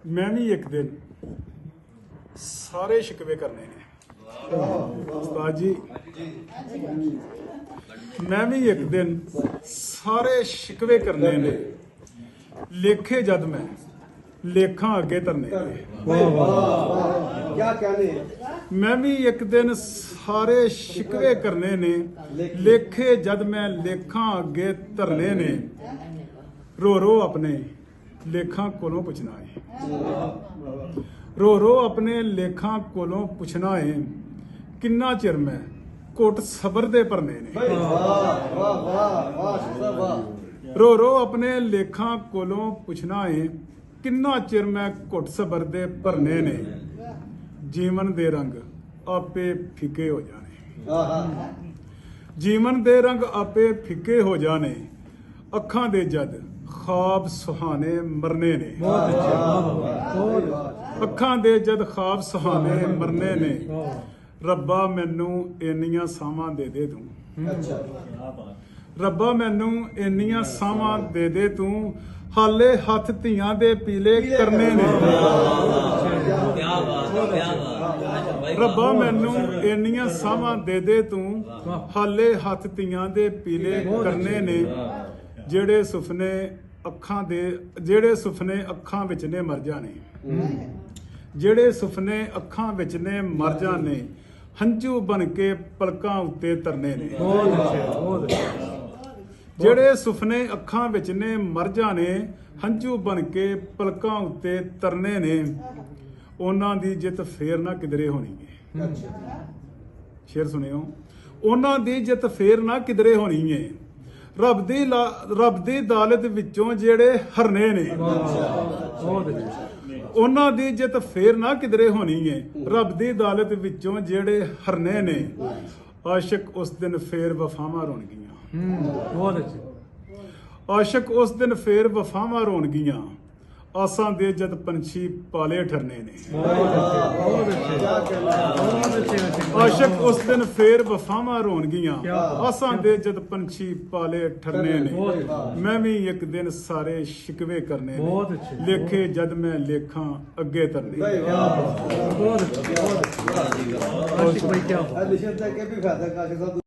ਮੈਂ ਵੀ ਇੱਕ ਦਿਨ ਸਾਰੇ ਸ਼ਿਕਵੇ ਕਰਨੇ ਨੇ ਉਸਤਾਦ ਜੀ। ਮੈਂ ਵੀ ਇੱਕ ਦਿਨ ਸਾਰੇ ਸ਼ਿਕਵੇ ਕਰਨੇ ਨੇ, ਲੇਖੇ ਜਦ ਮੈਂ ਲੇਖਾਂ ਅੱਗੇ ਧਰਨੇ ਨੇ। क्या कहने ਮੈਂ ਵੀ ਇੱਕ ਦਿਨ ਸਾਰੇ ਸ਼ਿਕਵੇ ਕਰਨੇ ਨੇ, ਲੇਖੇ ਜਦ ਮੈਂ ਲੇਖਾਂ ਅੱਗੇ ਧਰਨੇ ਨੇ। ਰੋ ਰੋ ਆਪਣੇ ਲੇਖਾਂ ਕੋਲੋਂ ਪੁੱਛਣਾ ਹੈ, ਰੋ ਰੋ ਆਪਣੇ ਲੇਖਾਂ ਕੋਲੋਂ ਪੁੱਛਣਾ ਹੈ, ਕਿੰਨਾ ਚਿਰ ਮੈਂ ਘੁੱਟ ਸਬਰ ਦੇ ਭਰਨੇ ਨੇ। वाह वाह वाह वाह ਰੋ ਰੋ ਆਪਣੇ ਲੇਖਾਂ ਕੋਲੋਂ ਪੁੱਛਣਾ ਹੈ, ਕਿੰਨਾ ਚਿਰ ਮੈਂ ਘੁੱਟ ਸਬਰ ਦੇ ਭਰਨੇ ਨੇ। ਜੀਵਨ ਦੇ ਰੰਗ ਆਪੇ ਫਿੱਕੇ ਹੋ ਜਾਣੇ, ਜੀਵਨ ਦੇ ਰੰਗ ਆਪੇ ਫਿੱਕੇ ਹੋ ਜਾਣੇ, ਅੱਖਾਂ ਦੇ ਜਦ ਖਾਬ ਸੁਹਾਣੇ ਮਰਨੇ ਨੇ। ਅੱਖਾਂ ਦੇ ਜਦ ਖਾਬ ਸੁਹਾਣੇ ਮਰਨੇ ਨੇ। ਰੱਬਾ ਮੈਨੂੰ ਇੰਨੀਆਂ ਸਾਵਾਂ ਦੇ ਦੇ ਤੂੰ, ਰੱਬਾ ਮੈਨੂੰ ਇੰਨੀਆਂ ਸਾਵਾਂ ਦੇ ਦੇ ਤੂੰ, ਹਾਲੇ ਹੱਥ ਧੀਆਂ ਦੇ ਪੀਲੇ ਕਰਨੇ ਨੇ। ਰੱਬਾ ਮੈਨੂੰ ਇੰਨੀਆਂ ਸਾਵਾਂ ਦੇ ਦੇ ਤੂੰ, ਹਾਲੇ ਹੱਥ ਧੀਆਂ ਦੇ ਪੀਲੇ ਕਰਨੇ ਨੇ। ਜਿਹੜੇ ਸੁਪਨੇ ਅੱਖਾਂ ਵਿੱਚ ਨੇ ਮਰ ਜਾਣੇ, ਜਿਹੜੇ ਸੁਪਨੇ ਅੱਖਾਂ ਵਿੱਚ ਨੇ ਮਰ ਜਾਣੇ, ਹੰਝੂ ਬਣ ਕੇ ਪਲਕਾਂ ਉੱਤੇ ਤਰਨੇ ਨੇ। ਜਿਹੜੇ ਸੁਪਨੇ ਅੱਖਾਂ ਵਿੱਚ ਨੇ ਮਰ ਜਾਣੇ, ਹੰਝੂ ਬਣ ਕੇ ਪਲਕਾਂ ਉੱਤੇ ਤਰਨੇ ਨੇ। ਉਹਨਾਂ ਦੀ ਜਿੱਤ ਫੇਰ ਨਾ ਕਿਧਰੇ ਹੋਣੀ ਹੈ। ਸ਼ੇਰ ਸੁਣਿਓ, ਉਹਨਾਂ ਦੀ ਜਿੱਤ ਫੇਰ ਨਾ ਕਿਧਰੇ ਹੋਣੀ ਹੈ। ਰੱਬ ਦੀ ਦਾਲਤ ਵਿੱਚੋਂ ਜਿਹੜੇ ਹਰਨੇ ਨੇ, ਉਹਨਾਂ ਦੀ ਜਿੱਤ ਫੇਰ ਨਾ ਕਿਧਰੇ ਹੋਣੀ ਹੈ। ਰੱਬ ਦੀ ਦਾਲਤ ਵਿੱਚੋਂ ਜਿਹੜੇ ਹਰਨੇ ਨੇ, ਆਸ਼ਿਕ ਉਸ ਦਿਨ ਫੇਰ ਵਫਾਵਾਂ ਰੋਣਗੀਆਂ। बहुत अच्छे। ਆਸ਼ਿਕ ਉਸ ਦਿਨ ਫੇਰ ਵਫਾਵਾਂ ਰੋਣਗੀਆਂ, ਆਸਾਂ ਦੇ ਜਦ ਪੰਛੀ ਪਾਲੇ ਠਰਨੇ ਨੇ। ਆਸ਼ਿਕ ਉਸ ਦਿਨ ਫੇਰ ਵਫਾਵਾਂ ਰੋਣਗੀਆਂ, ਆਸਾਂ ਦੇ ਜਦ ਪੰਛੀ ਪਾਲੇ ਠਰਨੇ ਨੇ। ਮੈਂ ਵੀ ਇੱਕ ਦਿਨ ਸਾਰੇ ਸ਼ਿਕਵੇ ਕਰਨੇ ਨੇ, ਲੇਖੇ ਜਦ ਮੈਂ ਲੇਖਾਂ ਅੱਗੇ ਧਰਨੇ। बहुत अच्छे। आशिक भाई क्या निश्चित है कि भी फायदा का